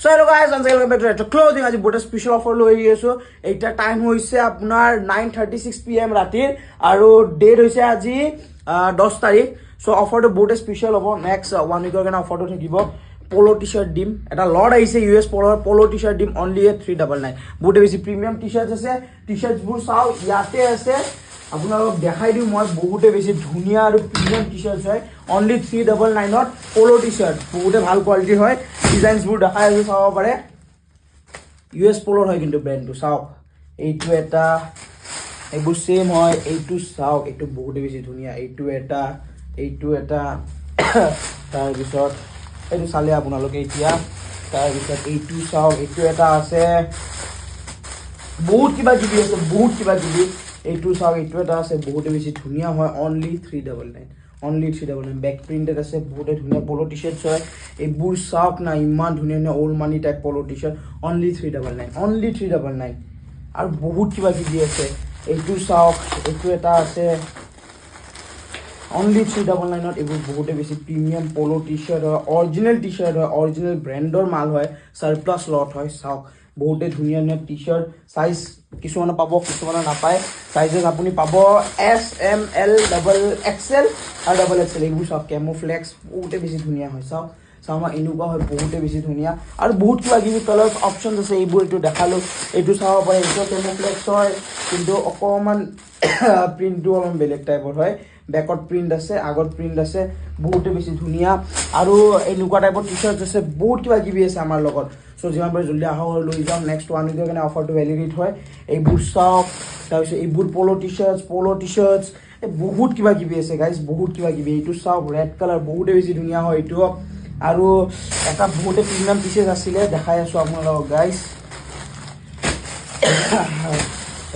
so hello guys welcome back to Retro Clothing আজি বহুত special offer লৈ আহিছো এইটা টাইম হৈছে আপোনাৰ 9:36 PM ৰাতিৰ আৰু ডেট হৈছে আজি 10 তাৰিখ সো অফাৰটো বহুত স্পেশাল হ'ব নেক্সট 1 উইকৰ কাৰণে অফাৰটো থাকিব পোলো টি-শাৰ্ট দিম এটা লট আহিছে ইউএছ পোলো টি-শাৰ্ট দিম অনলি 399 বহুত বেছি প্ৰিমিয়াম টি-শাৰ্ট আছে টি-শাৰ্টবোৰ চাও ইয়াতে আছে আপোনালোক দেখাই দিম মই বহুত বেছি ধুনিয়া আৰু প্ৰিমিয়াম টি-শাৰ্ট হয় অনলি 399 ত পোলো টি-শাৰ্ট বহুত ভাল কোৱালিটি হয় ডিজাইনবোৰ দেখাই আছে চাব পাৰে ইউএছ পোলোৰ হয় কিন্তু ব্ৰ্যান্ডটো চাওক এইটো এটা এইবোৰ সেম হয় এইটো চাওক এইটো বহুত বেছি ধুনিয়া এইটো এটা তাৰ পিছত এইটো চালে আপোনালোকে এতিয়া তাৰ পিছত এইটো চাওক এইটো এটা আছে বহুত কিবা কিবি আছে বহুত কিবা কিবি এইটো চাওক এইটো এটা আছে বহুত বেছি ধুনিয়া হয় অনলি 399 ব্যাক প্ৰিন্টেড আছে বহুত ধুনিয়া পোলো টি-শাৰ্টস হয় এইবোৰ চাওক না ইমান ধুনিয়া ওল্ড মানি টাইপ পোলো টি-শাৰ্ট অনলি 399 আৰু বহুত কিবা কিবি আছে এইটো চাওক এইটো এটা আছে অনলি 399 ত এইবোৰ বহুত বেছি প্ৰিমিয়াম পোলো টি-শাৰ্ট হয় অৰিজিনাল টি-শাৰ্ট হয় অৰিজিনাল ব্ৰ্যান্ডৰ মাল হয় সাৰপ্লাস লট হয় চাওক বহুত ধুনিয়া ধুনিয়া টি-শাৰ্ট সাইজ কিছুমানে পাব কিছুমানে নাপায় সাইজেস আপুনি পাব এস এম এল ডাবল এক্সেল আৰু ডাবল এক্সেল এইবোৰ চাওক কেমোফ্লেক্স বহুত বেছি ধুনিয়া হয় চাওক চামা এনেকুৱা হয় বহুত বেছি ধুনিয়া আৰু বহুত কিবা কিবি কালাৰ অপচন আছে এইবোৰ এইটো দেখালো এইটো চাব পাৰে এইটো কেমোফ্লেক্স হয় কিন্তু অকমান প্ৰিন্টটো অলপ বেলেগ টাইপৰ হয় ব্যাকত প্ৰিন্ট আছে আগত প্ৰিন্ট আছে বহুত বেছি ধুনিয়া আৰু এনেকুৱা টাইপৰ টি-শাৰ্ট আছে বহুত কিবা কিবি আছে আমাৰ লগত সো যিমান পাৰে জলদি আহক লৈ যাম নেক্সট 1 উইকৰ কাৰণে অফাৰটো ভ্যালিডিট হয় এইবোৰ চাওক তাৰপিছত এইবোৰ পোলো টি-শাৰ্টস বহুত কিবা কিবি আছে গাইজ বহুত কিবা কিবি এইটো চাওক ৰেড কালাৰ বহুত বেছি ধুনিয়া হয় এইটো আৰু এটা বহুত প্ৰিমিয়াম পিচেছ আছিলে দেখাই আছো আপোনালোকক গাইজ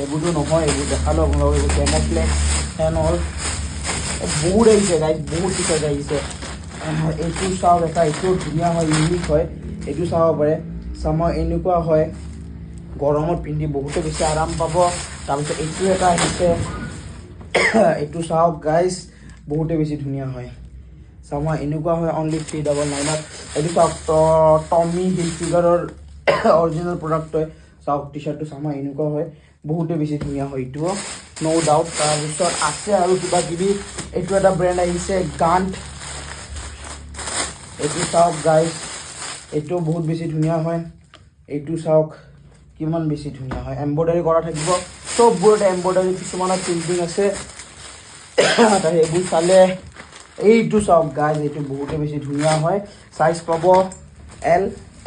এইবোৰটো নহয় এইবোৰ দেখালো আপোনালোকক এইবোৰ কেমোফ্লেক্স এণ্ড অল বহুত আহিছে গাইজ বহুত টি-শাৰ্ট আহিছে এইটো চাওক এটা এইটো ধুনিয়া হয় ইউনিক হয় এইটো চাব পাৰে চামৰ এনেকুৱা হয় গৰমত পিন্ধি বহুত বেছি আৰাম পাব তাৰপিছত এইটো এটা আহিছে এইটো চাওক গাইজ বহুত বেছি ধুনিয়া হয় চামা এনেকুৱা হয় অনলি 399 এইটো চাওক টমি হিলফিগাৰৰ অৰিজিনেল প্ৰডাক্ট হয় চাওক টি-শাৰ্টটো চামা এনেকুৱা হয় বহুত বেছি ধুনিয়া হয় এইটো নো ডাউট তাৰপিছত আছে আৰু কিবা কিবি এইটো এটা ব্ৰ্যান্ড আহিছে গান্ট এইটো চাওক গাইজ এইটো বহুত বেছি ধুনিয়া হয় এইটো চাওক কিমান বেছি ধুনিয়া হয় এমব্ৰয়ডাৰী কৰা থাকিব সববোৰতে এমব্ৰয়ডাৰী কিছুমানৰ প্ৰিন্টিং আছে তাৰ এইবোৰ চালে এইটো চাওক গাইজ এইটো বহুত বেছি ধুনিয়া হয় সাইজ পাব এল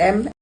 এম